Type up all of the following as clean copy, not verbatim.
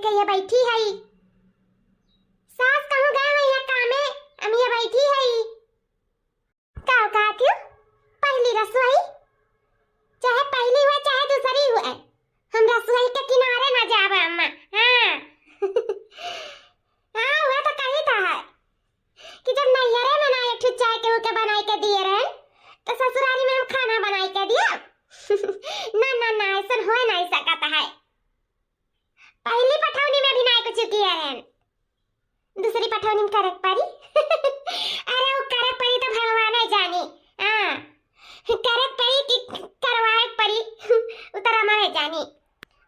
लेके ये बैठी है। सास कहूँ गए हैं यहाँ कामे, हम ये बैठी है। का कहती हूँ पहली रसोई, चाहे पहली हुए चाहे दूसरी हुए, हम रसोई के किनारे न जावे अम्मा। हाँ हाँ वो तो कही था है कि जब नैहरे में ना एक ठो चाय के होके बनाई के दिए रहे तो ससुराली में हम खाना बनाई के दिया। ना ना ना ऐसा हो नहीं सकता है। पहली पठौनी में भी नहीं कुछ किया है, दूसरी पठौनी में करक पड़ी। अरे वो करक पड़ी तो भगवान ही जाने। हाँ करक पड़ी कि करवाए पड़ी उतरा माहे जानी।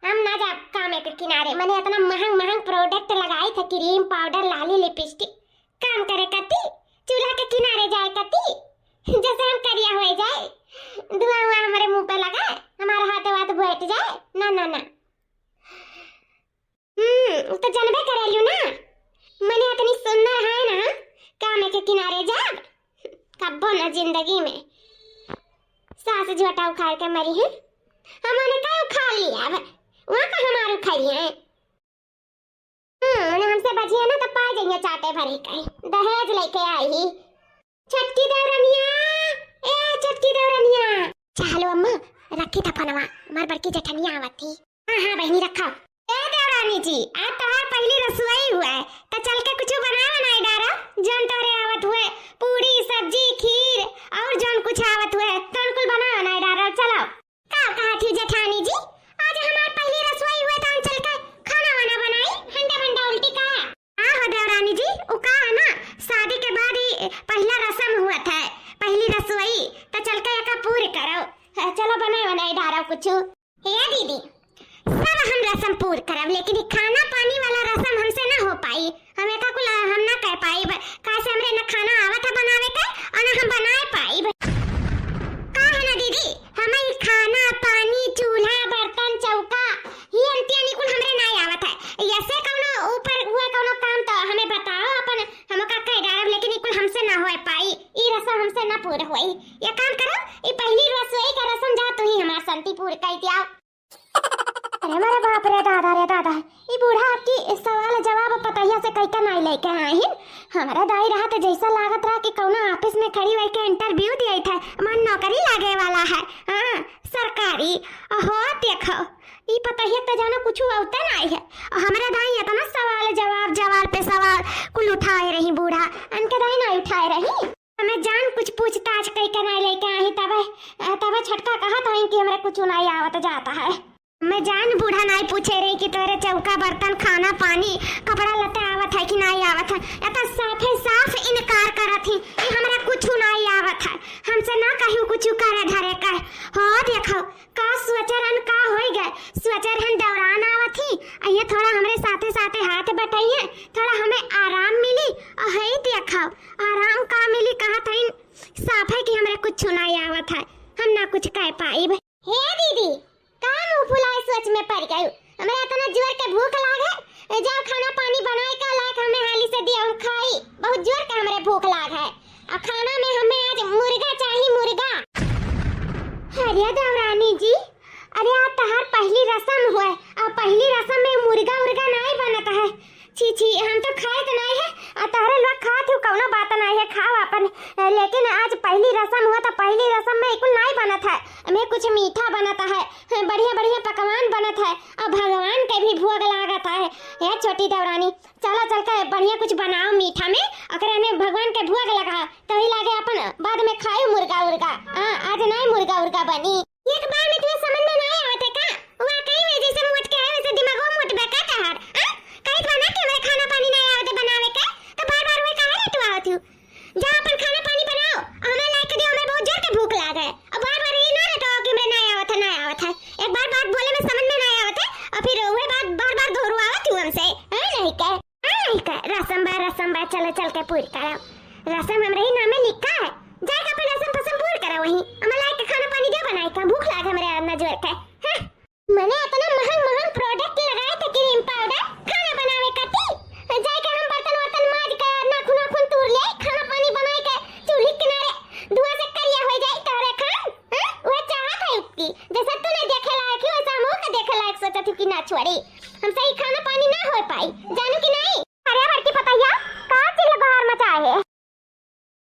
हम ना जा कामे के किनारे, मैंने इतना महंग महंग प्रोडक्ट लगाई था, क्रीम पाउडर लाली लिपस्टिक, काम करे कती चूल्हा के किनारे जाए कती जैसे हम करिया हो जाए, धुआं हुआ हमारे मुंह पे लगा, हमारा हाथ वाथ बैठ जाए। ना ना ना तो जानबे करेलू ना मैंने इतनी सुंदर है ना, कामे के किनारे जा कब्बो ना जिंदगी में। सास झोटा उखाड़ के मरी है, हमने का उखाड़ लिया वहाँ का हमारे उखाड़ी है। हमसे बची है ना तो पा जाइए चाटे भरी का दहेज लेके आई ही। छटकी देवरनिया, ए छटकी देवरनिया, चलो अम्मा रखी था फनवा, हमार बड़की जेठनिया आवत थी। हाँ हाँ बहनी रखा। ए देवरानी जी आज तोहार पहली रसोई हुआ है तो चल के कुछ बनावा नहीं डारा, जौन तोरे आवत हुए पूरी सब्जी खीर और जौन कुछ आवत हुए तौन कुल बनावा नहीं डारा। चलो का कहा थी जेठानी जी आज हमार पहली रसोई हुए तो हम चल के खाना वाना बनाई, हंडा बंडा उल्टी का। हाँ हो देवरानी जी वो का है ना शादी के बाद ही पहला रस्म हुआ था पहली रसोई, तो चल के एका पूरी करो। चलो बनाए बनाए डारो कुछ। हे दीदी सब हम रस्म पूर करब, लेकिन खाना पानी वाला रस्म हमसे ना हो पाई, हमें का कुल हम ना कर पाई कैसे हमरे ना खाना आवत है बनावे के और ना हम बनाए पाई। का है ना दीदी हमें खाना पानी चूल्हा बर्तन चौका ये अंतियानी कुल हमरे ना आवत है। ऐसे कौनो ऊपर हुआ कौनो काम तो हमें बताओ, अपन हम का कह डालब, लेकिन ये कुल हमसे ना हो पाई, ई रस्म हमसे ना पूर होई। ये काम करो ये पहली रसोई का रस्म जा तू ही हमार संति पूर कर दिया। अरे मेरे बाप रे दादा ये बूढ़ा आपकी सवाल जवाब पतैया से कहीं नहीं लेके आई। हमारा दाई रहा तो जैसा लागत रहा कि कौनो ऑफिस में खड़ी हुई के इंटरव्यू दिया था, मन नौकरी लागे वाला है। हाँ सरकारी हो देखो ये पतैया तो जानो कुछ होता नहीं है। हमारा दाई इतना सवाल पे सवाल कुल उठाए रही, बूढ़ा उनके दाई नहीं उठाए रही। हमें जान कुछ पूछताछ कहीं के नहीं लेके आई, तब छटका कहा था कि हमारे कुछ नहीं आवत जाता है। मैं जान बूढ़ा नहीं पूछे रही कि तेरे चौका बर्तन खाना पानी कपड़ा लत्ता आवत है कि नहीं आवत है, या तो साफ इनकार करत ही कि हमरा कुछ नहीं आवत है, हमसे ना कहू कुछ करे धरे का। हो देखो का स्वचरन का होई गए, स्वचरन दौरान आवत ही ये थोड़ा हमरे साथे साथे हाथ बटाइए, थोड़ा हमें आराम मिली। है देखो आराम का मिली कहा था साफ है कि हमरा कुछ नहीं आवत है, हम ना कुछ कह पाई। हे दीदी काम फुलाए सोच में पड़ गई, हमें इतना जोर के भूख लागे, जाओ खाना पानी बनाए का लायक हमें हाली से दिया हम खाई, बहुत जोर के हमारे भूख लाग है। और खाना में हमें आज मुर्गा चाहिए, मुर्गा। अरे देवरानी जी अरे आज तहार पहली रस्म हुआ और पहली रस्म में मुर्गा उर्गा नहीं बनता है। छी हम तो खाए तो नहीं है और तारे लोग खाते हो कौनो बात नहीं है, खाओ अपन, लेकिन आज पहली रस्म हुआ तो पहली रस्म में कुल नहीं बनता है, हमें कुछ मीठा बनता है, बढ़िया पकवान बनता है और भगवान के भी भोग लागता है। ये छोटी देवरानी चलो चल के बढ़िया कुछ बनाओ मीठा में, अगर में भगवान के भोग लगाओ तो ही लागे अपन बाद में खाओ मुर्गा उर्गा। आज नहीं मुर्गा उर्गा बनी। एक बार में तुम्हें समझ में नहीं आवत है का, वाकई में जैसे मोट के है वैसे दिमागो मोट बेका तहार। कहीं बना के हमें खाना पानी नहीं आवत बनावे के तो बार वे काहे लेट आवत हो। जा अपन खाना पानी बनाओ हमें लायक दियो, हमें बहुत जोर के भूख लाग है और बार ये ना रटो कि मैं नहीं आवत है। एक बार बात बोले में समझ में नहीं आवत है और फिर वही बात बार दोहराव आवत हो हमसे। नहीं कह रस्म बा चलो चल के पूरी करो। रस्म हमरे ही नाम में लिखा है, जाके अपन रस्म पसंद पूरी करो, वही हमें लायक खाना पानी दे बनाए का भूख लाग हमरे अंदर जोर के। मैंने इतना महंग प्रोडक्ट लगाए थे क्रीम पाउडर खाना बनावे कती, जाके हम बर्तन माज के नाखून तोड़ ले खाना पानी बनाए के चूल्हे किनारे धुआं से करिया हो जाए तोरे खान। वो चाहत है उसकी जैसा तूने देखे लायक है वैसा हम के देखे लायक सोचा थी कि ना छोड़ी। हम हमसे ही खाना पानी ना हो पाई, जानू कि नहीं? अरे बड़की पतैया का चिल्ला बहार मचाए है?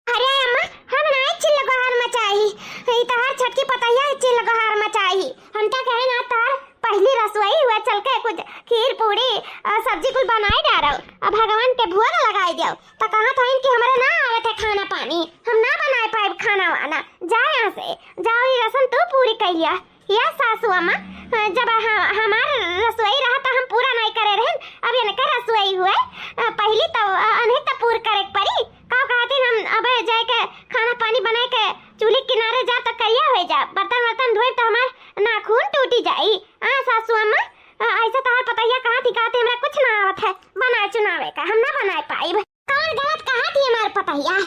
अरे अम्मा हम ना चिल्ला बहार मचाई, ई तहार छटकी पतैया चिल्ला बहार मचाई। हम क्या कहे ना तार पहली रसोई हुआ चल के कुछ खीर पूरी और सब्जी कुछ बनाए डालो, अब भगवान के भोग लगाई दियो। तो कहा था इनकी हमारे ना आवे थे खाना पानी, हम ना बनाए पाए खाना वाना। जा यहाँ से, जाओ ये रसम तू पूरी कहिया। या सासू अम्मा जब हमार रसोई रहा तो हम पूरा नहीं करे रहे, अब इनका रसोई हुआ पहली तो अनेक तो पूर करे पड़ी। का कहते हम अब जाए के खाना पानी बनाए के चूल्हे किनारे जा तो करिया हो जा, बर्तन वर्तन धोए तो हमार नाखून टूटी जाई। सासू अम्मा ऐसा तो पतैया कहा थी, कहते हमरा कुछ ना आवत है बनाए चुनावे का, हम ना बनाए पाई। कौन गलत कहा थी हमार पतैया?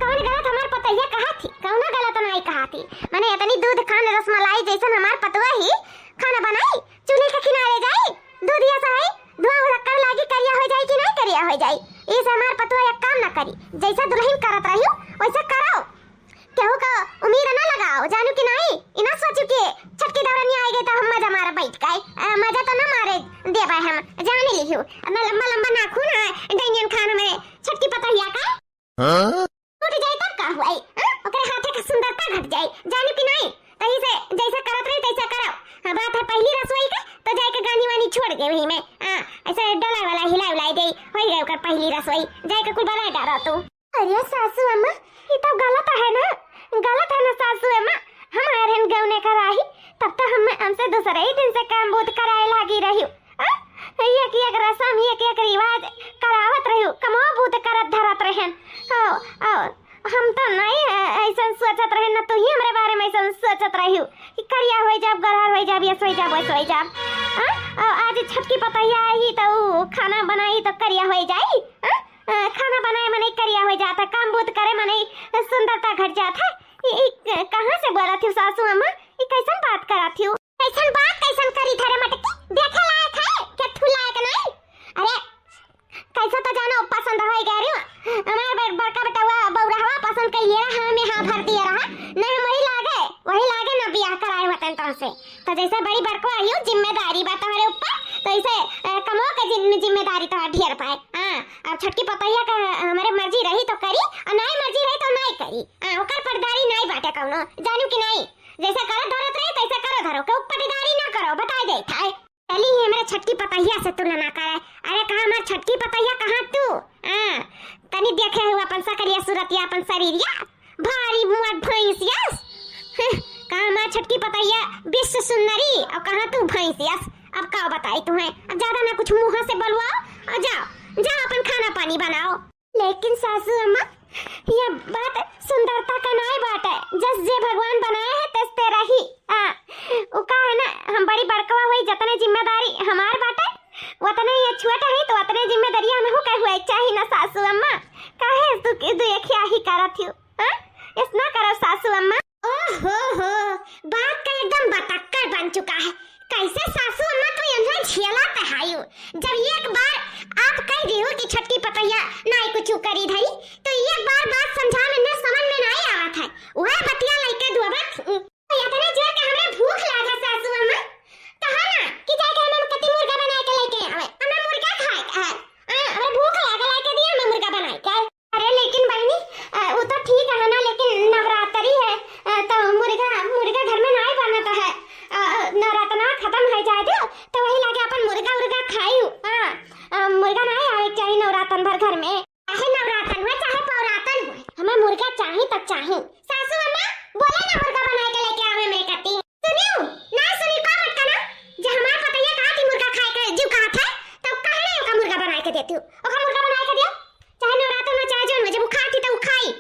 कौन गलत हमार पतैया कहा थी? कौन गलत नहीं कहा थी? मैंने इतनी दूध खान रसमलाई जैसन हमार पतवा ही खाना बनाई, चूल्हे के किनारे जाई, दूध या सही धुआं रखकर लागी करिया हो जाई कि नहीं करिया हो जाई। इस हमार पतवा एक काम ना करी, जैसा दुल्हन करत रहियो वैसा कराओ, केहू का उम्मीद ना लगाओ, जानू कि नहीं? इना सोचू कि छटकी दौरानी आई गई तो हम मजा मारे बैठ गए, मजा तो ना मारे देबा हम जाने लियो। ना लंबा लंबा नाखून है डंगन खान में छटकी पतैया का टूट जाए तब का हुआ ओकरे हाथे का सुंदरता घट जाए, जानू कि नहीं? तही से जैसा करत रही तैसा करो। बात है पहली रसोई का तो जाके गानी वानी छोड़ गए वही में, ऐसा डला वाला हिला उलाई दे हो गए ओकर पहली रसोई, जाके कुछ बना डाला तू। अरे सासू अम्मा ये तो गलत है ना, गलत है ना सासू अम्मा। हम आयरन गौने कराही तब तो हम हमसे दूसरे ही दिन से काम बहुत कराए लागी रही, एक रसम एक रिवाज करावत रही, कमो बहुत करत धरत रहन। हम तो नहीं ऐसा सोचत रहे ना, तो ही हमारे बारे में ऐसा सोचत रही कि करिया हो जाब गरार हो जाब, ऐसा हो जाब वैसा हो जाब। आज छटकी पतैया आई तो खाना बनाई तो करिया हो जाई, खाना बनाए मने करिया हो जाता, काम बहुत करे मने सुंदरता घट जाता। कहाँ से बोला थी सासू अम्मा? ये कैसन बात करा थी? कैसन बात कैसन करी थारे मटकी? देखे लायक है क्या थू लायक नहीं? अरे कैसा तो जानो पसंद हो गया रे हमार बड़का बेटा बौरावा पसंद कर लिया, हमें हां भर दिया रहा नहीं, वही लागे ना बियाह कराए वतन तरह से। तो जैसे बड़ी बड़को आई हो जिम्मेदारी बा तुम्हारे ऊपर, तो इसे कमो के जिम्मेदारी तो ढेर पाए। अब छटकी पतैया का हमारे मर्जी रही तो करी और नहीं मर्जी रही तो नहीं करी, ओकर पर्दारी नहीं बाटे कौनो, जानू कि नहीं? जैसा करो धरत रहे तैसा करो धरो, के पर्दारी ना करो बता दे था। चली ही हमारे छटकी पतैया से तुलना करे। अरे कहा हमार छटकी पतैया कहाँ तू? तनी देखे हुआ अपन सकरिया सूरतिया अपन शरीरिया भारी मुआ भैंसिया, कहा हमार छटकी पतैया विश्व सुंदरी और कहाँ तू भैंसिया। अब का बताई तुम्हें, अब ज्यादा ना कुछ मुंह से बोलवाओ और जाओ जाओ अपन खाना पानी बनाओ। लेकिन सासू अम्मा ये बात सुंदरता का नहीं बात है, जस जे भगवान बनाया है तस ते रही। वो का है ना, हम बड़ी बड़कवा हुई जतने जिम्मेदारी हमार बाटे उतने ये छोटा है तो उतने जिम्मेदारी हम हो हुआ चाहिए ना सासू अम्मा। काहे तू एक ही करत हो? इस ना करो सासू अम्मा। ओहो हो बात का एकदम बतक्कर बन चुका है। कैसे सासू अम्मा तू यहाँ झेला तहायु? जब एक बार आप कह रही हो कि छटकी पतैया नहीं कुछ करी धरी तो एक बार बात समझा में समझ में नहीं आवत है, वह बतिया लइके दुआबत इतने जोर के हमरे भूख लागा सासू अम्मा। कहा ना कि जाके हम कति मुर्गा बना के लेके आवे, हमरा मुर्गा खाए का है, हमरा भूख लागा लेके दिया हम मुर्गा बनाए का। अरे लेकिन बहनी वो तो ठीक है ना, लेकिन नवरात्रि है तो मुर्गा घर में नहीं बनता है, नवरात्र खत्म हो जाए तो वही लागे अपन मुर्गा खाई। मुर्गा नहीं आवे चाहिए नवरात्र भर घर में, चाहे नवरात्र हुए चाहे पौरातन हुए, हमें मुर्गा चाहिए तो चाहिए। सासू अम्मा बोले ना मुर्गा बना के लेके आवे मेरे कती, सुनियो ना सुनी का मत करना। जब हमार पतैया कहा थी मुर्गा खाए के जीव कहा था तो कहे नहीं ओका मुर्गा बना के देती हूं, ओका मुर्गा बना के दियो चाहे नवरात्र में चाहे जौन में, जब वो खाती तो वो खाई,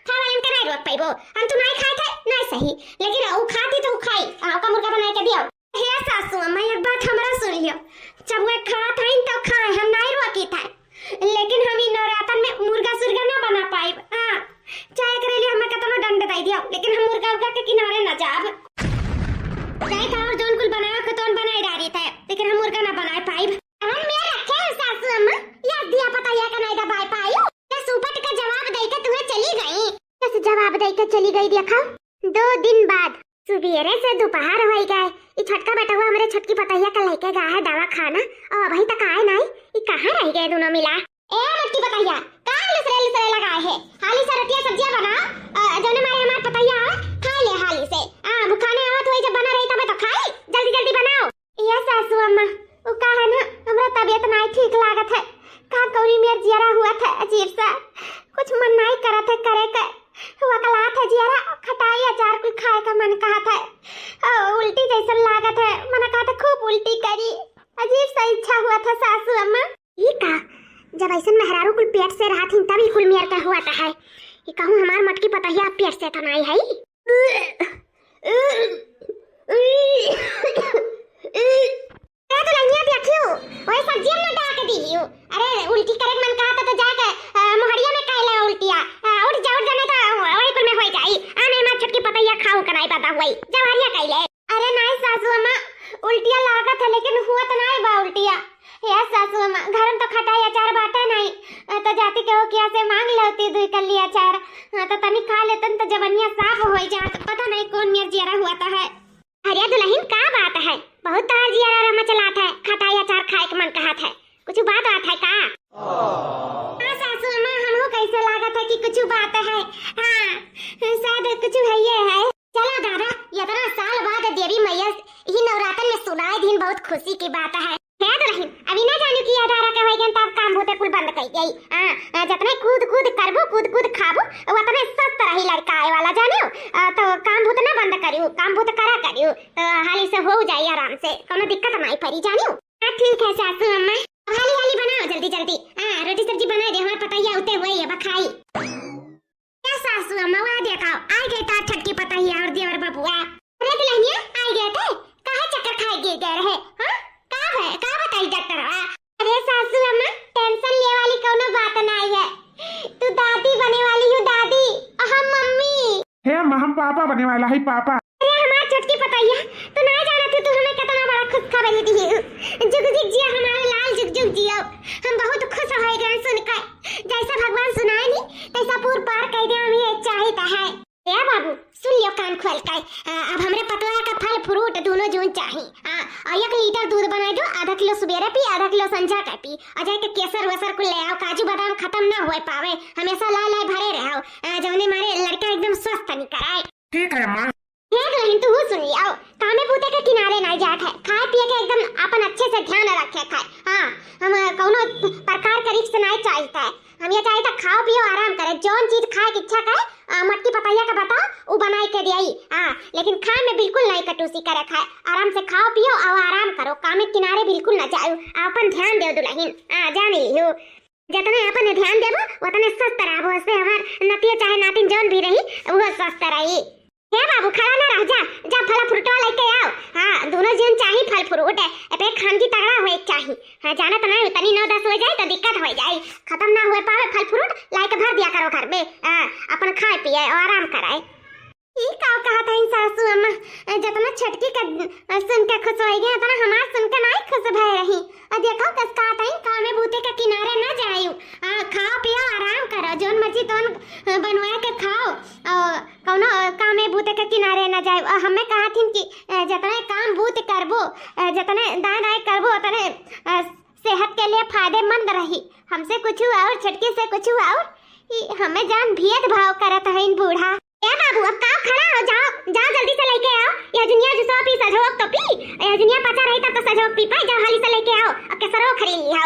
खाए वाले के नहीं रोक पाइबो। हम तू नहीं खाए थे नहीं सही, लेकिन वो खाती तो वो खाई, ओका मुर्गा बना के दियो। हे सासू अम्मा एक बात हमरा सुनियो, जब वो खात हईन तो खाए, हम नहीं रोकी था, लेकिन हम इ नवरात्र में मुर्गा सुर्गा ना बना पाइब। चाहे करे लिए हमें कितना दंड दे दिया, लेकिन हम मुर्गा उर्गा के किनारे न जाब। चाहे था और जोन कुल बनाया खतौन बनाई डाली था, लेकिन हम मुर्गा ना बनाए पाइब। हम में रखे हैं सासू अम्मा, याद दिया पतैया का नहीं दबाई पाई। क्या सुपट का जवाब देके तुम्हें चली गई? कैसे जवाब देके चली गई देखा? 2 दिन बाद सुबेरे से दोपहर हो गए। ये छटका बेटा हुआ हमारे छटकी पतैया का लेके गया है दवा खाना और अभी तक आए नहीं। ये कहाँ रह गए दोनों मिला? ए मटकी पतैया कहाँ लुसरे लगाए है? हाली से रोटियां सब्जियां बनाओ जोने मारे हमार पतैया खा ले हाली से। भुखाने आवत होई जब बना रही तब तो खाई, जल्दी जल्दी बनाओ। ये सासू अम्मा वो का है ना हमरा तबीयत नहीं ठीक लागत है। का कौरी मेर जियारा हुआ था अजीब सा, कुछ मन नहीं करत है करे का हुआ कला था जियारा। खटाई अचार कुछ खाए का मन कहा था, उल्टी जैसा लागत है, मन कहा था खूब उल्टी करी। अजीब सा इच्छा हुआ था सासू अम्मा। ये का जब ऐसा मेहरारू कुल पेट से रहा थी तभी कुल मेर का हुआ था है। ये कहूँ हमार मटकी पतैया पेट से तो नहीं है। तो लंगिया देखियो ओए सब्जियां में डाल के दीयो। अरे उल्टी करे मन कहा था तो जाके मोहरिया में काहे ले उल्टिया उठ जाने तो ओए कुल में होई जाई। आने मां छटकी पतैया खाऊ कराई पता हुई जवारिया काहे ले। अरे नहीं सासू अम्मा उल्टिया लागत है लेकिन हुआ तो नहीं बा उल्टिया। या सासू अम्मा घर में तो खटाई अचार बाटे नहीं तो जाती के हो किया से मांग लेती दुई कल्ली अचार तो तनी खा लेतन तो जवनिया साफ हो जात। पता नहीं कौन मेर जियारा हुआ था है। अरे दुल्हन का बात है, बहुत तार जियारा रमा चलात है, खटाई अचार खाए के मन कहत है, कुछ बात है का? हाँ सासू अम्मा हमको कैसे लागत है कि कुछ बात है। हाँ शायद कुछ है ये है। चलो दादा इतना साल बाद देवी मैया ही नवरात्र में सुनाए दिन बहुत खुशी की बात है। दुल्हन अभी ना जाने की आधारा के होई तब काम होते कुल बंद कर गई। जतने कूद करबो खाबो उतने स्वस्थ रही लड़का आए वाला जानियो तो काम भूत ना बंद करियो, काम भूत करा करियो तो हाली से हो जाई आराम से, कोनो दिक्कत नहीं पड़ी जानियो। ठीक है सासू अम्मा हाली बनाओ जल्दी जल्दी। रोटी सब्जी बना दे हमार पतैया उते हुई है बखाई। क्या सासू अम्मा वहां देखाओ आ गए तार छटकी पतैया और देवर बबुआ। अरे दुल्हनिया आ गए थे कहां चक्कर खाए गिर गए रहे? हां का बताई डॉक्टर? अरे सासू अम्मा टेंशन ले वाली कोनो बात नहीं है। तू दादी बने वाली हूँ दादी, हम मम्मी है हम पापा बने वाला है पापा। अरे हमार छटकी पतैया तो ना जाना तू हमें कितना बड़ा खुशखबरी दी है। जुग जुग जिया हमारे लाल जुग जुग जियो। हम बहुत खुश हो गए सुनकर, जैसा भगवान सुनाए नहीं तैसा पूर पार कर दे हमें ये चाहता है। ए बाबू सुन लियो कान खोल कर, अब हमरे पतोया का फल फ्रूट दोनों जून चाहिए। और 1 लीटर दूध बना दो, आधा किलो सुबेरे पी आधा किलो संझा का पी और जाके केसर वेसर को ले आओ, काजू बादाम खत्म ना हो पावे, हमेशा लाल भरे रहो जौने मारे लड़का एकदम स्वस्थ निकलाए। ठीक है मां। तू सुन लिया कामे बूते के किनारे नहीं जात है, खाए पिए के एकदम अपन अच्छे से ध्यान रखे खाए। हाँ हम कोनो प्रकार का रिक्स नहीं चाहता है, हम ये चाहता खाओ पियो आराम करे, जौन चीज खाए की इच्छा करे मटकी पतैया का बताओ वो बनाई के दियाई। लेकिन खाए में बिल्कुल नहीं कटूसी करे, खाए आराम से खाओ पियो और आराम करो, कामे किनारे बिल्कुल ना जाओ। अपन ध्यान दे दुल्हन जान लियो, जितने अपन ध्यान देबो उतने स्वस्थ रहबो, उससे हमार नतिया चाहे नातिन जौन भी रही वो स्वस्थ रही। हे बाबू खड़ा ना रह जा फल फ्रूट लेके आओ। हाँ दोनों जन चाहिए फल फ्रूट पे खान की तगड़ा होए चाहिए। हाँ जाना तो नहीं तनी 9-10 हो जाए तो दिक्कत हो जाए, खत्म ना हुए पावे फल फ्रूट लाके भर दिया करो घर में। अपन खाए पिए और आराम कराए। ई का कहा था इन सासू अम्मा जितना छटकी का सुन के खुश हो गए उतना हमार सुन के नहीं खुश भय रही। देखो कस का था कामे बूते के किनारे ना जाइयो, खाओ पियो आराम करो, जोन मर्जी तोन बनवा के खाओ और कौनो कामे बूते के किनारे ना जाइयो। हमें कहा थी कि जितने काम बूत करबो जितने दान आए करबो उतने सेहत के लिए फायदेमंद रही। हमसे कुछ और छटकी से कुछ और हमें जान भेदभाव करत है इन बूढ़ा। बाबू अब का खड़ा हो जाओ जल्दी से लेके आओ। ये दुनिया जो सो पी सजोक तो पी, ये दुनिया पचा रही तब तो सजोक पी पाए, जाओ हाली से लेके आओ अब केसरो खरीद लिया।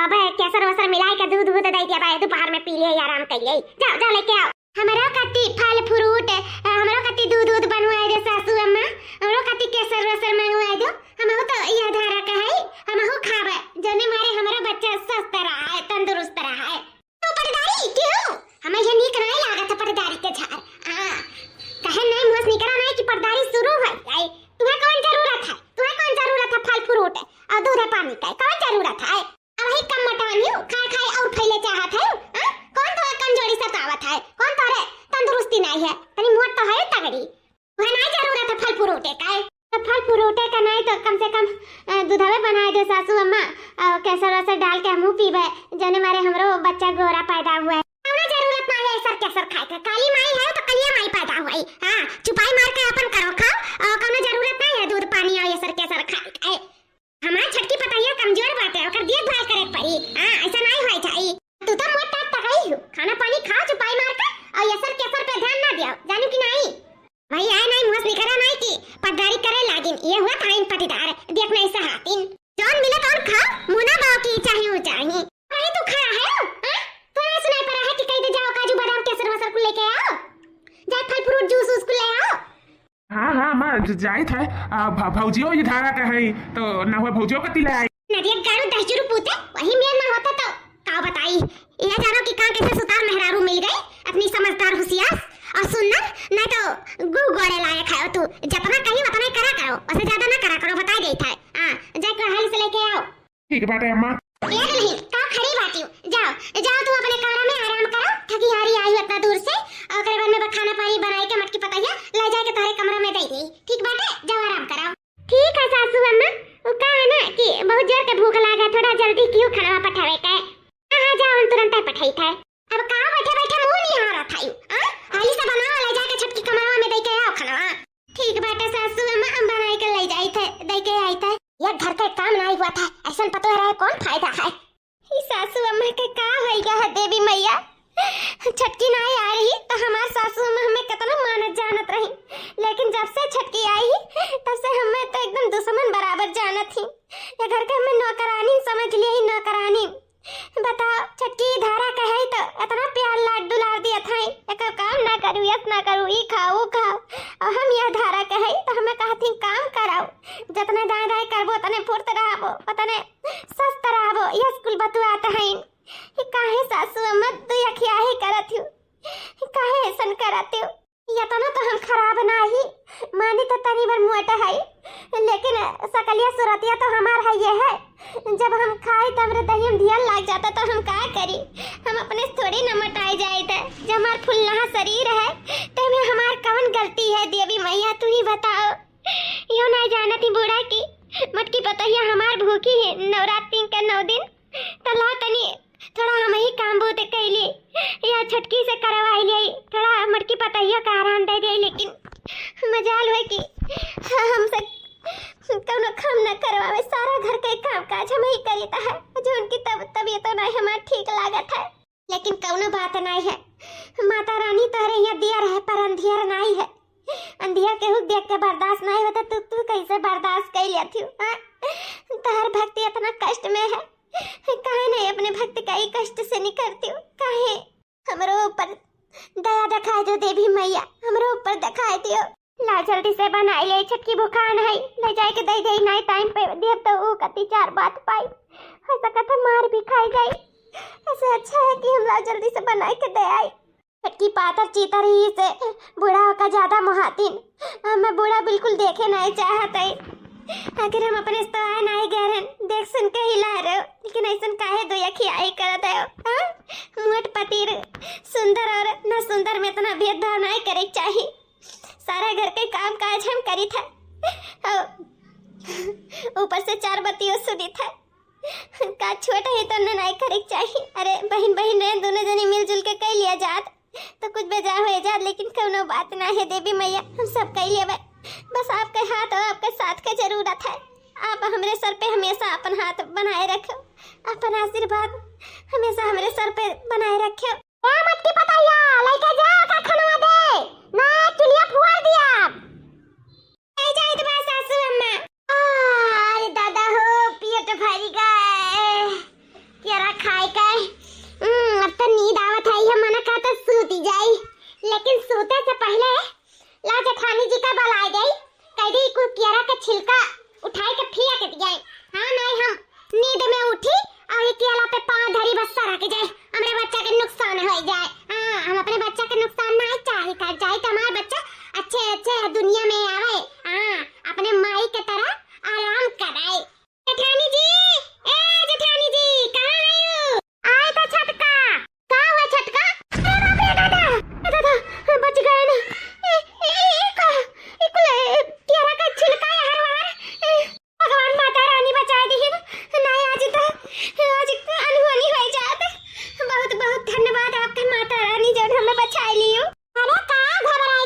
अब केसर वसर मिलाए के दूध दे दिया भाई दोपहर में पी ले आराम कर ले। जाओ लेके आओ। हमरो कति फल फ्रूट हमरो कति दूध बनवाए दे सासू अम्मा, हमरो कति केसर वसर मंगवाए दो। हमहु तो ये धारा का है हमहु खावे जने मारे हमारा बच्चा स्वस्थ रहा है तंदुरुस्त रहा है। तो पटदारी क्यों हमें ये नीक नहीं लागत है पटदारी के झार। कहे नहीं मुझे निकला नहीं कि पटदारी शुरू हो जाए। तुम्हें कौन जरूरत है फल फ्रूट और दूध पानी का कौन जरूरत है? अब ही कम मटवानी खाए और फैले चाहत है। कौन तो कमजोरी सतावत है, कौन तोरे तंदुरुस्ती नहीं है, तनी मोट तो है तगड़ी, वह नहीं जरूरत है फल फ्रूट का। तो फल फ्रूट का नहीं तो कम से कम दूधवे बनाए दे सासू अम्मा और केसर वसर डाल के हमहू पीबे जने मारे हमरो बच्चा गोरा पैदा हुआ है। जरूरत नहीं है सर केसर खाए के, काली माई है तो कलिया माई पैदा हुई। हां चुपाई मार के अपन करो खाओ और कोनो जरूरत नहीं है दूध पानी और ये सर के सर खाए। हमार छटकी पतैया कमजोर बाटे ओकर देखभाल करे पड़ी। हां ऐसा नहीं होई जाई। तू तो मोटा टकाई हो खाना पानी खा चुपाई मार के और ये सर के सर पे ध्यान ना दियो जानू कि नहीं। भाई आए नहीं मुंह निकरा नहीं की पटदारी करे लागिन ये हुआ थाइन पटीदार देख नहीं सहातिन जौन मिले तौन खा मुना बाव की चाहिए चाहिए। भाई तू खड़ा है हां तो सुनाई पड़ा है कि कहीं दे जाओ काजू बादाम केसर वसर को लेके आओ जा फल फ्रूट जूस उसको ले आओ। हाँ माँ जाए थे भौजियो ये धारा का है तो ना हुआ भौजियो का तिला आई नदिया गारू 10 जुरु पूते वही मेल ना होता तो का बताई। ये जानो कि कहां कैसे सुतार मेहरारू मिल गई अपनी समझदार होशियार और सुनना नहीं तो गु गोड़े लायक है तू जितना कहीं उतना करा करो उससे ज्यादा ना करा करो बता गई था। हां जा कर हाल से लेके आओ। ठीक बात है अम्मा। एक नहीं का खड़ी बात हूं जाओ जाओ तुम अपने कमरे में आराम करो थकी हारी आई इतना दूर से और करे बाद में खाना पानी बनाई के मटकी पतैया ले जाके तुम्हारे कमरे में दे दी ठीक बात है जाओ आराम करो। ठीक है सासू अम्मा वो का है ना कि बहुत जोर के भूख लगा थोड़ा जल्दी क्यों खाना पठावे का हां जाओ हम तुरंत पठाई था। अब का बैठे बैठे मुंह नहीं आ रहा था हां हाली से बनाओ ले जाके छटकी कमरा में दे के आओ खाना। ठीक बात है सासू अम्मा हम बनाई के ले जाई थे दे के आई थे ये घर का काम नहीं हुआ था ऐसा पता रहा कौन फायदा है। ही सासू अम्मा के का होइगा है देवी मैया छटकी नहीं आ रही तो हमार सासू अम्मा हमें कितना मानत जानत रही लेकिन जब से छटकी आई तब से हमें तो एकदम दुश्मन बराबर जानत थी। ये घर के हमें नौकरानी समझ लिए ही नौकरानी बताओ छटकी धारा कहे तो इतना प्यार लाड दुलार दिया था एक काम ना करूँ यस ना करूँ ये खाओ खाओ और हम यह धारा कहे तो हमें कहती काम कराओ जितने दाएं दाएं करबो तने फुर्त रहबो तने स्वस्थ रहबो ये स्कूल बतुआत है काहे सासू अम्मा तू यखिया ही करत हूँ काहे ऐसन करत हूँ या तो ना तो हम खराब ना ही मानी तो तनी बार मोटा है लेकिन सकलिया सुरतिया तो हमार है ये है जब हम खाए तब दही हम ध्यान लग जाता तो हम क्या करी हम अपने थोड़ी न मटाए जाए थे जब हमार फुल्ला शरीर है तो में हमार कौन गलती है देवी मैया तू ही बताओ। यो नहीं जानती बूढ़ा की मटकी पतैया हमार भूखी है नवरात्रि के 9 दिन तो ला तनी थोड़ा हम ही काम बहुत कैली या छटकी से करवाई ली थोड़ा मटकी पतैया का आराम दे दे लेकिन मजाल हुए कि हमसे कौनो काम न करवावे सारा घर के काम काज हम ही करीता है जो उनकी तबीयत तो नहीं हमार ठीक लागत है लेकिन कौनो बात नहीं है माता रानी तोरे यहाँ दिया रहे पर अंधियार नहीं है अंधियार के हुक देख के बर्दाश्त नहीं होता तू कैसे बर्दाश्त कर लेती हूँ तोहर भक्ति इतना कष्ट में है काहे नहीं अपने भक्त का ही कष्ट से निकलती हूँ काहे हमरो ऊपर दया दिखाए जो देवी मैया हमरो ऊपर दिखाए दियो ला जल्दी से बनाई ले छटकी बुखार है ले जाए के दे दे नहीं टाइम पे देव तो वो कति 4 बात पाई हो सकता था मार भी खाई गई ऐसे अच्छा है कि हम ला जल्दी से बनाई के दे आई छटकी पातर चीतर ही से बूढ़ा का ज्यादा महातिन मैं बूढ़ा बिल्कुल देखे नहीं चाहते अगर हम अपने तो आए नहीं गए देख सुन के हिला रहे लेकिन ऐसा काहे दो यखी आई करत है मोट पतिर सुंदर और न सुंदर में इतना भेदभाव नहीं करे चाहिए सारा घर के काम काज हम करी था ऊपर से 4 बत्तियों सुनी था का छोटा ही तो नहीं करे चाहिए। अरे बहन बहन ने दोनों जने मिलजुल के कर लिया जात तो कुछ बेजा हो जात लेकिन कोनो बात ना है देवी मैया हम सब कर लिए बस आपके हाथ और आपके साथ की जरूरत है। आप हमारे सर पे हमेशा अपन हाथ बनाए रखो अपन आशीर्वाद हमेशा हमारे सर पे बनाए रखो। मटकी पतैया लेके जाओ का खनवा दे ना चुलिया फुआ दिया ए जाई तो सासू अम्मा अरे दादा हो पेट भरी गए केरा खाए का अब तो नींद आवत है हम मना का तो सूती जाई लेकिन सोते से पहले ला जेठानी जी का बलाई गई कदी कुल केरा का छिलका उठाए के फेंक दिया। हां नहीं हम नींद में उठी और केला पे पांव धरी बस सरा के जाए हमरे बच्चा के नुकसान हो जाए। हां हम अपने बच्चा के नुकसान नहीं चाहे कर जाए तो हमारा बच्चा अच्छे अच्छे दुनिया में आवे हां अपने माई के तरह आराम कराए। जेठानी जी ए जेठानी जी कहां आयो आए तो छटका का हुआ छटका अरे बाप रे दादा बच गए ना भगवान माता रानी बचा दी नहीं आज तो अनहोनी हो जात बहुत बहुत धन्यवाद आपके माता रानी जो हमें बचा लियो। अरे का घबराए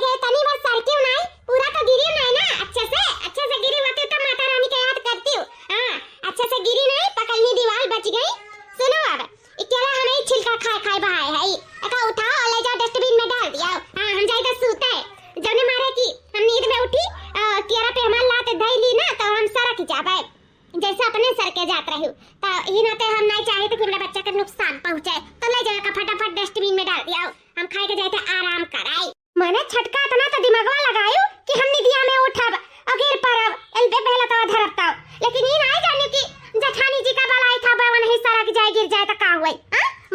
जैसे अपने सर के जात रही तो ही नाते हम नहीं चाहे तो हमरा बच्चा के नुकसान पहुंचे तो ले जाए का फटाफट डस्टबिन में डाल दिया हम खाए के जाते आराम कराई मैंने छटका इतना तो दिमागवा लगायो कि हम निदिया में उठब अगेर परब एलबे पहला तो धरबता लेकिन ये नहीं जाने कि जठानी जी का बलाई था बवन ही सड़क जाए गिर जाए तो का हुई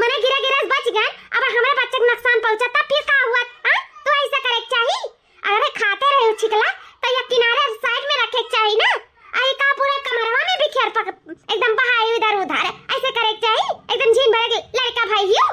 मने गिरा गिरा बच गए अब हमारे बच्चे को नुकसान पहुंचा तब फिर का हुआ तो ऐसा करे चाहिए अगर खाते रहे छिकला तो ये किनारे साइड में रखे चाहिए ना आई का पूरा कमरवा में बिखेर एकदम बहाई इधर उधर ऐसे करे चाहिए एकदम झीन भर लड़का भाई हो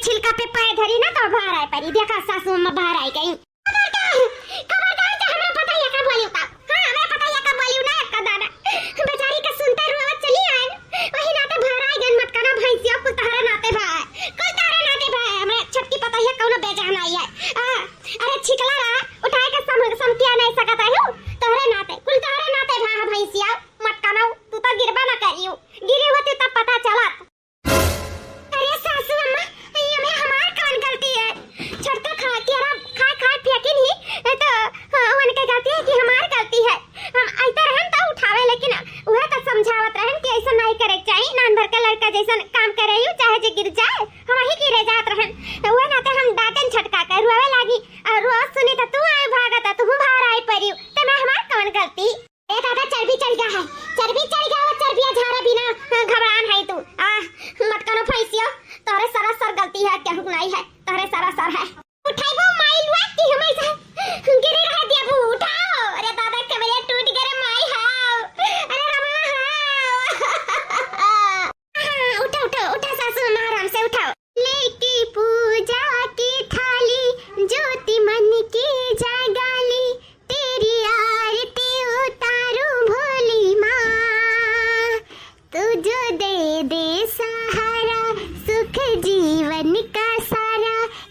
छिलका पे पैर धरी ना तो बाहर आए परी देखा सासू में बाहर आई गई खबरदार जा हमरा पता है का बोलियो का हां हमरा पता है का बोलियो ना का दादा बेचारी का सुनते रोवत चली आए वही नाते बाहर आई गन मत करना भैंसिया को तारे नाते भाई हमरा छटकी पता है कौन बेजान आई है अरे छिकला रहा उठाए के समतिया नहीं सकत है तोरे नाते कुल तोरे नाते भाई भैंसिया मत करना तू तो गिरबा ना करियो गिरे होते तब पता चला अरे सासू अम्मा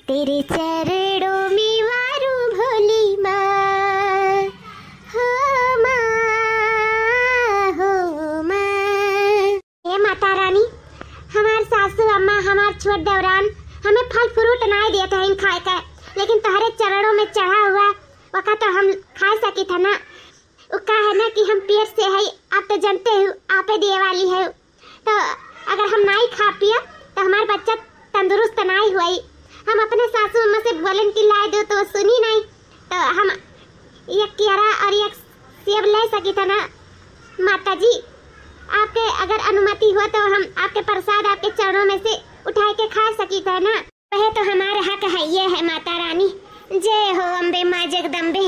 तेरे चरणों में वारू भोली माँ हो माँ। हे माता रानी हमार सासू अम्मा हमार छोट दौरान हमें फल फ्रूट नहीं दिए थे खाए का लेकिन तुम्हारे चरणों में चढ़ा हुआ वक़्त तो हम खा सकी था ना वो कहा है ना कि हम पेट से है आप तो जानते हो आपे दिए वाली है तो अगर हम नहीं खा पिया तो हमारा बच्चा तंदुरुस्त नहीं हुई हम अपने सासू अम्मा से बोलन की ला दो तो सुनी नहीं तो हम एक केरा और एक सेब ले सकी था ना माता जी आपके अगर अनुमति हो तो हम आपके प्रसाद आपके चरणों में से उठा के खा सकी था ना वह तो हमारा हक है ये है माता रानी। जय हो अम्बे माँ जगदम्बे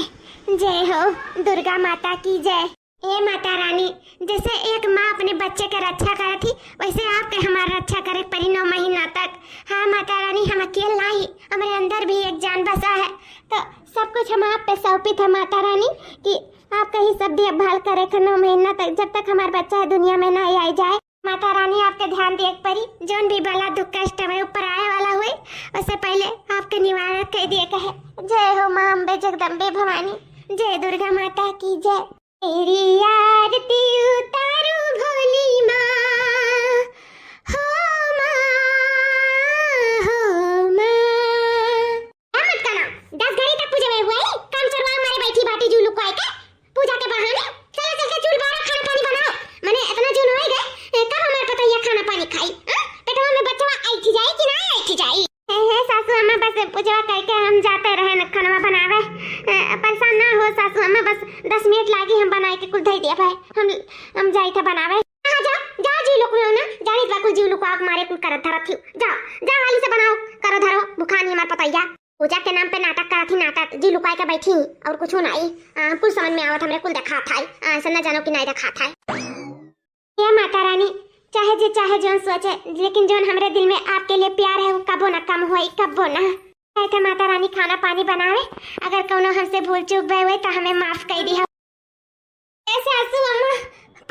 जय हो दुर्गा माता की जय। ए माता रानी जैसे एक माँ अपने बच्चे की रक्षा करे थी वैसे आपके हमारा रक्षा करे परी 9 महीना तक। हाँ माता रानी हम अकेले नहीं हमारे अंदर भी एक जान बसा है तो सब कुछ हम आप पे सौंपित है माता रानी कि आपका ही सब देखभाल करे 9 महीना तक जब तक हमारा बच्चा दुनिया में नहीं आई जाए। माता रानी आपके ध्यान देख परी जोन भी बला दुख कष्ट में ऊपर आए वाला हुए उससे पहले आपके निवारण कर दिए कहे। जय हो माँ अम्बे जगदम्बे भवानी जय दुर्गा माता की जय। तेरी आरती उतारू भोली माँ हो माँ मत करना 10 घड़ी तक पूजा में हुआ है काम चलवा हमारे बैठी बाटी जू लुकाए के पूजा के बहाने चलो चल के चूल बारा खाना पानी बनाओ मैंने इतना जून हो गए कब हमारे पता ये खाना पानी खाई पेटवा में बच्चा आई थी जाए कि ना आई थी जाए है सासू अम्मा बस पूजा करके हम जाते रहे न खाना बनावे परेशान ना हो सासू अम्मा बस 10 मिनट लागी हम बनाए के कुल धई दिया भाई हम जाई थे बनावे। हां जाओ जी लोग ना जानी बा कुल जी लोग आग मारे कुल करत धरत थी जा हाली से बनाओ करो धरो भूखानी हमार पतैया पूजा के नाम पे नाटक करत थी नाटक जी लुकाई के बैठी और कुछ नहीं कुछ समझ में आवत हमरे कुल देखा था ऐसा ना जानो कि नहीं देखा था। ये माता रानी चाहे जोन सोचे लेकिन जोन हमरे दिल में आपके लिए प्यार है वो कबो ना कम होई कबो ना। कहते माता रानी खाना पानी बनावे अगर कोनो हमसे भूल चूक भई हुई तो हमें माफ कर दी। ऐसे सासू अम्मा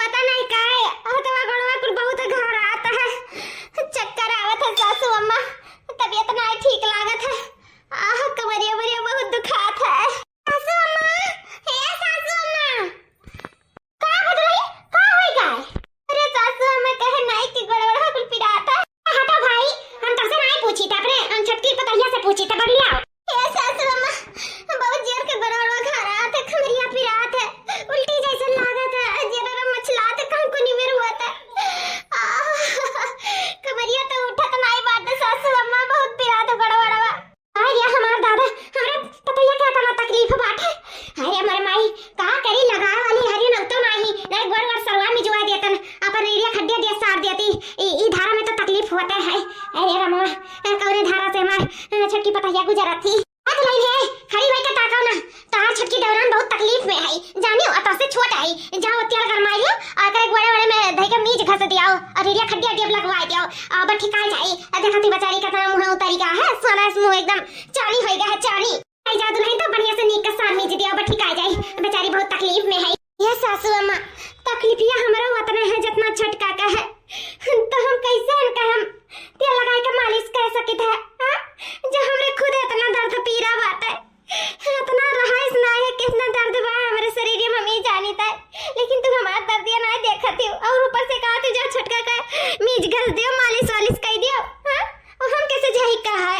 पता नहीं काहे हथवा गोड़वा कुल बहुत घबराता है चक्कर आवत है सासू अम्मा तबीयत नहीं ठीक लागत है कमरिया बहुत दुखात है सासू अम्मा हमरा पतैया के तना तकलीफ बाटे। अरे हमर माई का करी लगा वाली हरी न तो नाही नहीं गोड़ गोड़ सरवा में जुआ देतन अपन एरिया खड्डे दे सार देती ई धारा में तो तकलीफ होता है। अरे रमवा कौने धारा से हमार छटकी पतैया गुजरत थी बात नहीं है खड़ी भाई का ताकाव ना तार छटकी दौरान बहुत तकलीफ में है जानियो अत से छोट है जाओ तेल गरमाइयो आ करे गोड़े गोड़े में धई के मीज घस दियाओ और एरिया खड्डे अड्डे लगवा दियो अब ठिका जाई देखती बेचारी का मुंह तरीका है सोना मुंह एकदम चानी हो गया है चानी आई जा दुल्हन तो बढ़िया से नीक का सार मीज दियो अब ठिका जाई बेचारी बहुत तकलीफ में है। ये सासू अम्मा तकलीफिया हमरा उतना है जितना छटका का है तो हम कैसे इनका हम तेल लगाई के मालिश कर सकते हैं जो हमरे खुद इतना दर्द पीरा बात है इतना रहाइस ना है कितना दर्द बा हमारे शरीर में मम्मी जानी था लेकिन तुम हमारा दर्द ये ना देखती हो और ऊपर से कहा तू जो छटका का मीज घस दियो मालिश वालिश कर दियो हां और हम कैसे जाई का है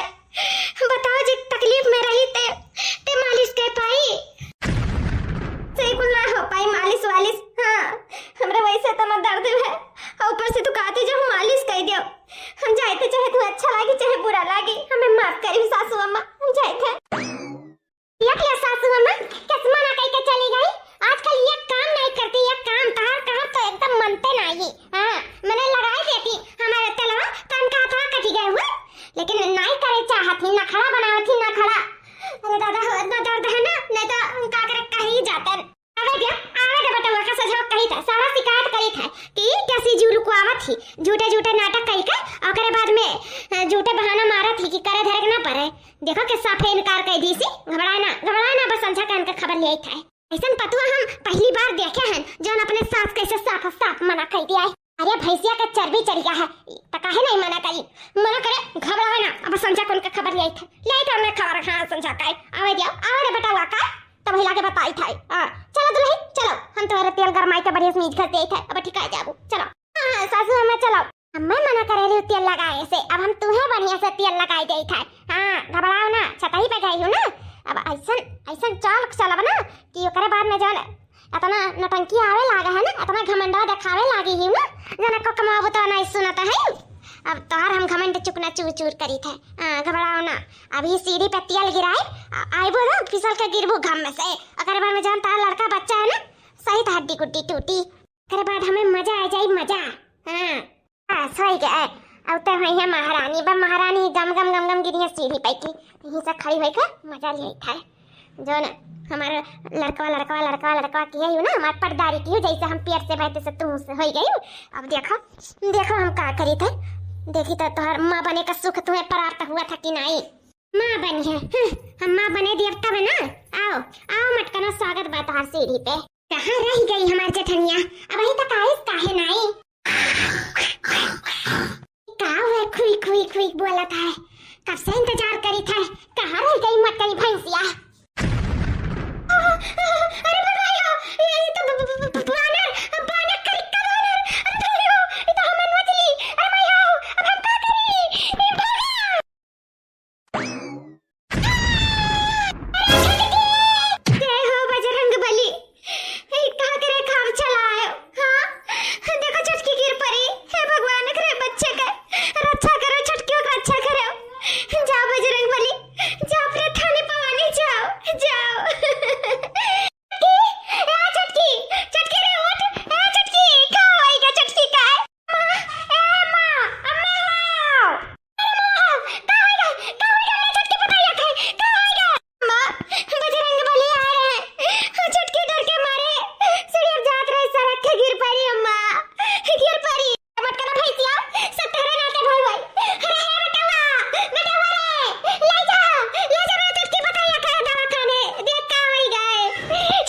बताओ जी तकलीफ में रही ते मालिश कर पाई से कुल ना हो पाई मालिश वालिश हां हमरा वैसे तो ना दर्द है और ऊपर से तू कहती जो मालिश कर दियो हम जाए थे चाहे तू अच्छा लगे चाहे बुरा लगे हमें माफ करी सासू अम्मा हम जाए थे या सासू अम्मा कैसे मना कह के चली गई आजकल ये काम नहीं करती ये काम तार कहां तो एकदम मनते नहीं हां मैंने लगाई देती हमारे तलवा कान का था कटी गए हुए लेकिन नहीं करे चाहत ही ना खड़ा बनावत ही ना खड़ा अरे दादा हो इतना दर्द है ना नहीं तो का करे कहीं जाते आवे दे बेटा वका सजो कही था सारा शिकायत करी था कि कैसी जू रुकवावत थी झूठे झूठे नाटक कई के ओकरे बाद में झूठे बहाना मारत थी कि करे धरे के ना पड़े देखो के साफे इनकार कर दी सी घबराए ना बस समझा के खबर ले आई था ऐसन पतुआ हम पहली बार देखे हैं जोन अपने सास कैसे साफ मना कर दिया है। अरे भैंसिया का चर्बी चढ़ गया है तो काहे नहीं मना करी मना करे घबरावे ना अब समझा कौन का खबर ले आई था हमने खबर हां समझा का आवे दियो आवे रे बेटा वाका तब हिला के बताई था चलो दुल्हन चलो हम तोरे तेल गरमाई के बढ़िया मीज घर दे था अब ठीक आ जाबू चलो हां सासू हमें चलो अम्मा मना करे रही तेल लगाए से अब हम तुम्हें बढ़िया से तेल लगाई दे था हां घबराओ ना छतही पे गई हूं ना अब ऐसन चाल चलब ना कि ओकरे बाद में जौन इतना नटंकी आवे लागे है ना इतना घमंडा दिखावे लागी ही ना जना को कमाबो तो नहीं सुनता है अब तोहर हम घमंड चुकना चूर चूर करी थे घबराओ ना अभी सीढ़ी पे तेल गिराए आइबो ना फिसल के गिरबो घम में से ओकरे बाद में जौन तार लड़का बच्चा है ना सही तो हड्डी गुड्डी टूटी ओकरे बाद हमें मजा आ जाई मजा हां सोई गए अब तो है महारानी बा महारानी गम गम गम गम गिरी सीढ़ी पे की यहीं से खड़ी होकर मजा ले था जो ना हमारा लड़का की है ना हमारे पर्दारी की जैसे हम पेट से बहते से तुम से हो गई अब देखो हम का करी थे देखी तो तोहर माँ बने का सुख तुम्हें प्राप्त हुआ था कि नहीं माँ बनी है हम माँ बने देवता बना आओ मटकना स्वागत बा तोहर सीढ़ी पे कहाँ रह गई हमारी जेठनिया अब अभी तक आई काहे नहीं खुई खुई बोला था कब से इंतजार करी था कहाँ रह गई मटकनी भैंसिया अरे भगवान ये तो बानर करी का बानर अरे ये तो हमन मछली अरे भैया अब हम का करी ये भागा जय हो बजरंग बली कहाँ करे खाब चला आयो हां देखो चटकी गिर पड़ी हे भगवान करे बच्चे का रक्षा करो छटकियों का रक्षा करो जाओ बजरंग बली जाओ अपने थाने पवाने जाओ छटकी रे उठ छटकी का होएगा छटकी का मां अम्मा का होएगा मैं छटकी बताइए का होएगा मां बजरंग बली आ रहे हैं छटकी डर के मारे सीढ़ी जात रही सड़क के गिर पड़ी अम्मा गिर पड़ी मटकना भैंसिया सब तेरे नाते भाई अरे बेटा रे ले जा मेरा छटकी बताइए का दवा खाने देख का होई गए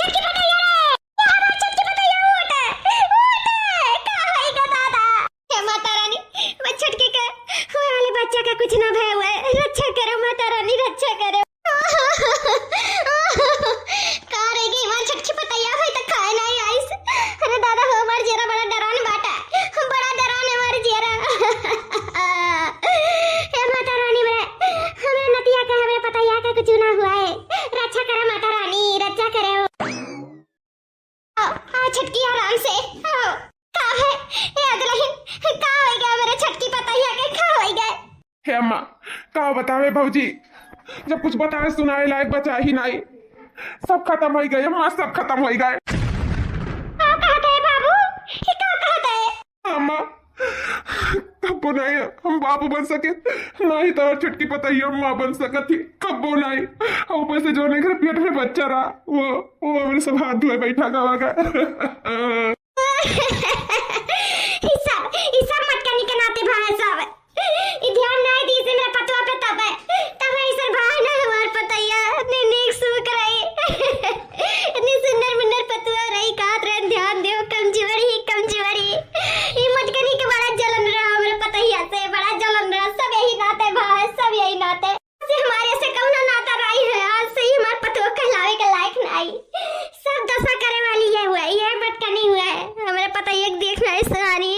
छटकी बताइए रे हमारा छटकी बताइए उठ का होएगा दादा हे माता रानी मैं छटकी का होए वाले बच्चे का कुछ ना भय हुआ रक्षा करो माता रानी रक्षा करो का रह गई मां छटकी बताइए भाई तो खाए नहीं आइस अरे दादा हमार जेरा बड़ा डराने बाटा हम बड़ा डराने मार जेरा हे माता रानी मेरे हमें नतिया का हमें पता या का कुछ ना हुआ है रक्षा करो माता रानी रक्षा करो आ छटकी आराम से आओ का है ये अगला का होएगा मेरे छटकी पता या के का होएगा हे अम्मा का बतावे भौजी जब कुछ बताए सुनाए लायक बचा ही नहीं। सब खत्म हो गए अम्मा, सब खत्म हो गए। क्या कहते हैं बाबू, ये क्या कहते हैं? अम्मा कब्बो नहीं हम बाप बन सके, नहीं तो छुटकी पता ही अम्मा बन सकत थी, कब्बो नहीं। और ऊपर से जो नहीं घर पेट में बच्चा रहा वो मेरे सब हाथ धोए बैठा गवा का। सब मत करने के नाते भाई सब ये ध्यान नहीं दी से मेरा पतवा पे तब है सर भाई ना हमार पतैया ने नेक सु कराई इतनी सुंदर मुंदर पतवा रही कात रे ध्यान देओ कमजोरी ये मत करने के बड़ा जलन रहा मेरे पतैया से, बड़ा जलन रहा। सब यही नाते भाई, सब यही नाते से हमारे से कौन नाता रही है। आज से ही हमार पतवा कहलावे के लायक नहीं, सब दशा करे वाली है हुआ ये मत करनी हुआ है। हमारे पतैया के देखना है सारी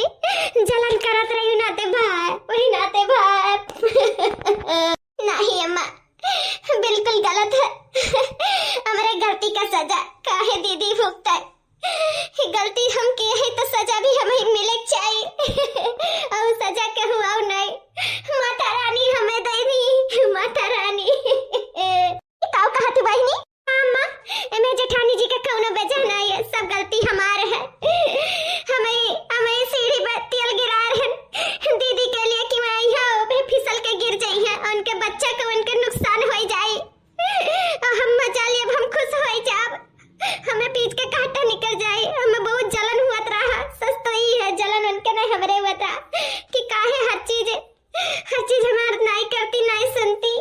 जलन करत रही नाते भाई, वही नाते भाई। नहीं अम्मा बिल्कुल गलत है। हमारे गलती का सजा काहे दीदी भुगता है, गलती हम किए है तो सजा भी हमें मिले चाहिए। और सजा के हुआ नहीं, माता रानी हमें देनी, माता रानी। ताऊ कहा तू बहनी? अम्मा मैं जेठानी जी का कौनो वजह नहीं है, सब गलती हमारे है। हमें सीढ़ी पर तेल गिरा रहे दीदी के लिए कि मैं यहाँ फिसल के गिर जाई है, उनके बच्चे को उनके नुकसान हो जाए। हम मजा लिए हम खुश हो जाब, हमें पीठ के कांटा निकल जाए। हमें बहुत जलन हुआ रहा, सच तो ही है जलन उनके नहीं हमरे हुआ था कि काहे हर चीज हमारे नहीं करती नहीं सुनती।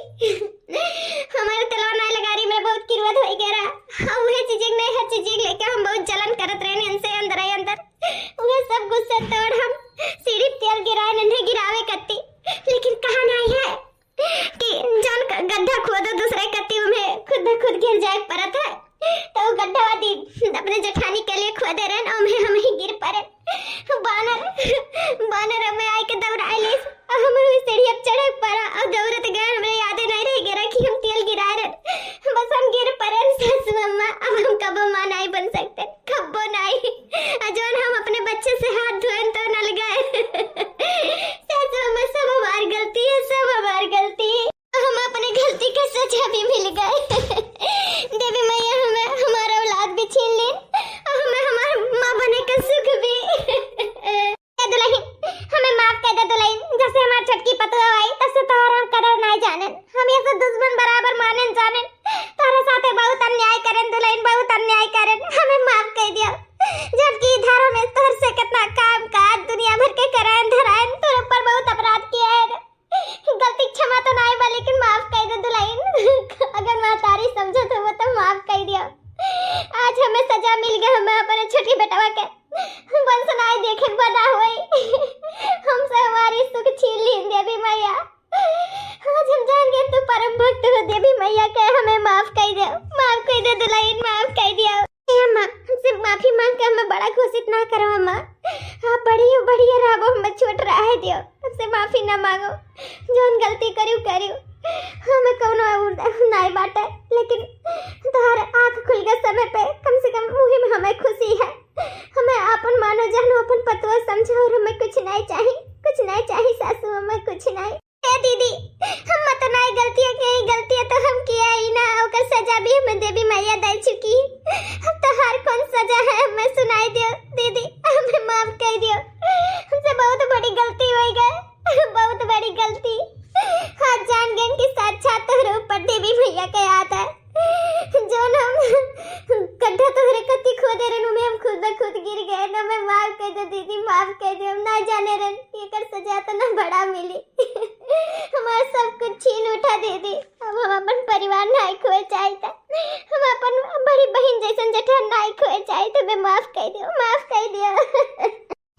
हमारे तलवा नहीं लगा रही, मैं बहुत किरवत हो गया। वह चीज नहीं हर चीज लेके हम बहुत जलन करत रहे इनसे अंदर वह सब गुस्से तोड़ हम सीढ़ी तेल गिराए नन्हे गिरावे कत्ती। लेकिन कहा नहीं है कि जान गड्ढा खोदो दूसरे कत्ती में खुद गिर जाए परत है, तो गड्ढा वादी अपने जेठानी के लिए खोदे रहे और हम ही गिर पड़े। बानर हमें आए के दौड़ाए ले हम सीढ़ी अब चढ़े पड़ा और दौड़त गए। हमें यादें नहीं रह गया कि हम तेल गिराए रहे, बस हम गिर पड़े। सासू अम्मा अब हम कबो मां नहीं बन सकते, कबो नहीं। अजोन हम अपने बच्चे से हाथ धोए तो न लगाए। सासू अम्मा सब हमारी गलती है, सब हमारी गलती है। हम अपने गलती का सजा भी मिल गए। देवी मैया हमें हमारा औलाद भी छीन ली और हमें हमारा माँ बने का सुख भी। दुल्हन हमें माफ कर दे दुल्हन, जैसे हमारी छटकी पतवा आई तसे तोहर हम कदर नहीं जाने, हम ये सब दुश्मन बराबर माने जाने। तोरे साथे बहुत अन्याय करें दुल्हन, बहुत अन्याय करें, हमें माफ कर दियो। जबकि धारा में तोहर से कितना काम काज दुनिया भर के कराएं धराएं, तोर ऊपर बहुत अपराध किया है। गलती क्षमा तो नहीं बा लेकिन माफ कर दे दुल्हन। अगर मैं तारी समझो तो वो तो माफ कर दियो। आज हमें सजा मिल गई, हमें अपने छोटी बेटवा के बंसनाई देखे बना हुई हमसे हमारी सुख छीन ली देवी मैया। आज हम जान गए तू परम भक्त हो देवी मैया के, हमें माफ कर दे दुल्हन, माफ कर दिया। अम्मा हमसे माफी मांग के हमें बड़ा घोषित ना करो अम्मा, आप बढ़िया रहो, हमें छोट रह दियो, हमसे माफी ना मांगो। जोन गलती करियो हमें कौनो नहीं बाटे, लेकिन तोहर आँख खुल गए समय पे कम से कम मुही में हमें खुशी है। हमें अपन मानो जानो अपन पतवा समझो और हमें कुछ नहीं चाहिए सासू, हमें कुछ नहीं। ए दीदी हम मत नहीं गलतियां तो हम किया ही ना, ओकर सजा भी हमें देवी मैया दे चुकी। अब तो हर कौन सजा है हमें सुनाई दियो दीदी, हमें माफ कर दियो। हमसे बहुत बड़ी गलती हो गई, बहुत बड़ी गलती। हाँ जान गए कि साक्षात तोहरे ऊपर देवी मैया के आता है। जो हम गड्ढा तोहरे कत्ती खोदे रहे में हम खुद गिर गए ना, मैं माफ कर दे दीदी, माफ कर दे। हम ना जाने रन ये कर सजा तो ना बड़ा मिली। हमारा सब कुछ छीन उठा दीदी, अब हम अपन परिवार नहीं खोए चाहता, हम अपन बड़ी बहन जैसन जेठान नहीं खोए चाहते। मैं माफ कर दियो।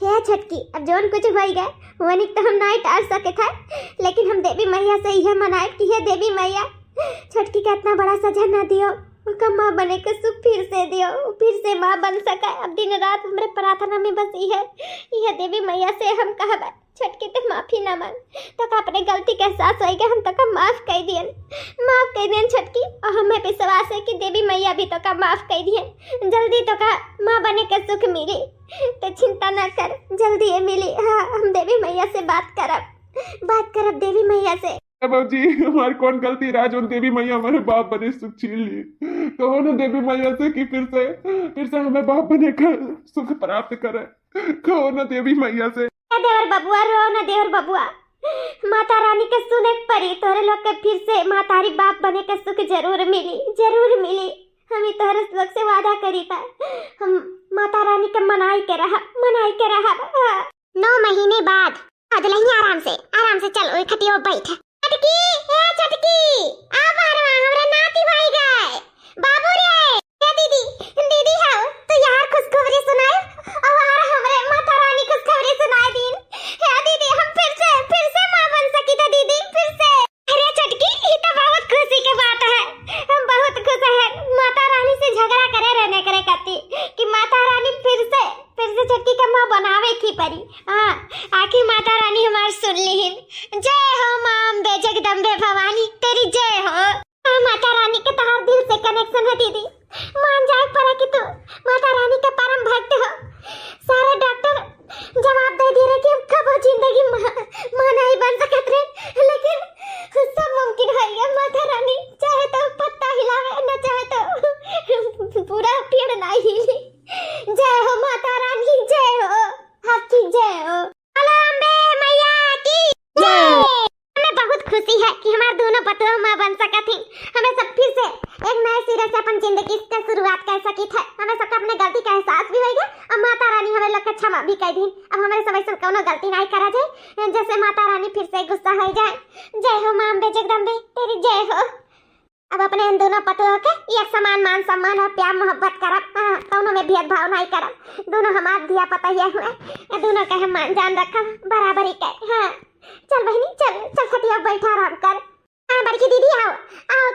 क्या छटकी अब जोन कुछ हो गया वनिक तो हम नहीं टाल सके था, लेकिन हम देवी मैया से यह मनाए कि हे देवी मैया छटकी का इतना बड़ा सजा ना दियो, उनका माँ बने के सुख फिर से दियो, फिर से माँ बन सका। अब दिन रात हमारे प्रार्थना में बस यह देवी मैया से हम कहा छटकी तो माफी ना मांग, तो अपने गलती का एहसास होएगा, हम तो का माफ कर दियन छटकी। और हमें विश्वास है कि देवी मैया भी तो का माफ कर दियन, जल्दी तो का माँ बने के सुख मिली, तो चिंता ना कर, जल्दी ये मिली। हाँ हम देवी मैया से बात करब देवी मैया से। बाबूजी हमारी कौन गलती रहा जो देवी मैया हमारे बाप बने सुख छीन ली। कहो ना देवी मैया से कि फिर से हमें बाप बने कर सुख प्राप्त करे। कहो ना देवी मैया से। देवर बबुआ रो ना देवर बबुआ, माता रानी के सुने परी तोरे लोग के फिर से मातारी बाप बने के सुख जरूर मिली। हम ही तोरे लोग से वादा करी था, हम माता रानी के मनाई के रहा। 9 महीने बाद अदलही आराम से चल ओए खटियो बैठ। चटकी आ बारवा हमरा नाती भाई गए बाबू रे। दीदी हाउ तो यार खुशखबरी सुनाए और हमरे माता रानी खुशखबरी सुनाए दिन। हे दीदी हम फिर से मां बन सकी था दीदी फिर से। अरे चटकी ये तो बहुत खुशी की बात है, हम बहुत खुश हैं। माता रानी से झगड़ा करे करती कि माता रानी फिर से चटकी का मां बनावे की परी। हां आखिर माता रानी हमार सुन लीन। जय हो मां अम्बे जगदम्बे भवानी तेरी जय हो। माता रानी के तोहर दिल से कनेक्शन है दीदी, मान जाए पड़ा कि तू माता रानी के परम भक्त हो। सारे डॉक्टर जवाब दे दे रहे कि कब जिंदगी मां नहीं बन सकत रे, लेकिन सब मुमकिन है। ये माता रानी चाहे तो पत्ता हिलावे, न चाहे तो पूरा पेड़ ना हिले। जय हो माता रानी जय हो, आपकी जय हो। हेलो अम्बे मैया की जय। हमें बहुत खुशी है कि हमारे दोनों पतों मां बन सकत हैं। हमें सब फिर से एक नए सिरे से अपन जिंदगी की शुरुआत कर सकी थे। हमें सबका अपने गलती का एहसास भी होगा और माता रानी हमें लोग क्षमा भी कर दी। अब हमारे सब ऐसा कोनो गलती नहीं करा जाए जैसे माता रानी फिर से गुस्सा हो जाए। जय हो मां अम्बे जगदम्बे तेरी जय हो। अब अपने इन दोनों पतों के एक समान मान सम्मान और प्यार मोहब्बत करब, दोनों में भेदभाव नहीं करब। दोनों हमारे दिया पता ही हुए, दोनों का हम मान जान रखब बराबरी के। हाँ चल बहनी चल खटिया बैठा आराम कर। हाँ बड़की दीदी आओ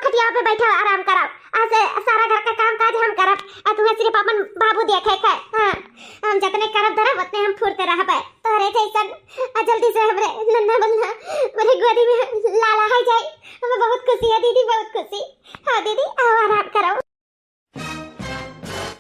खटिया पे बैठा आराम कराओ। आज सारा घर का काम काज हम करब, तुम्हें सिर्फ अपन बाबू देखे के। हाँ हम जितने करब धरब उतने हम फुरते रहबे। तोरे जैसन जल्दी से हमरे नन्ना बन्ना मेरे गोदी में लाला है जाए। हमें बहुत खुशी है दीदी, बहुत खुशी। हाँ दीदी आओ आराम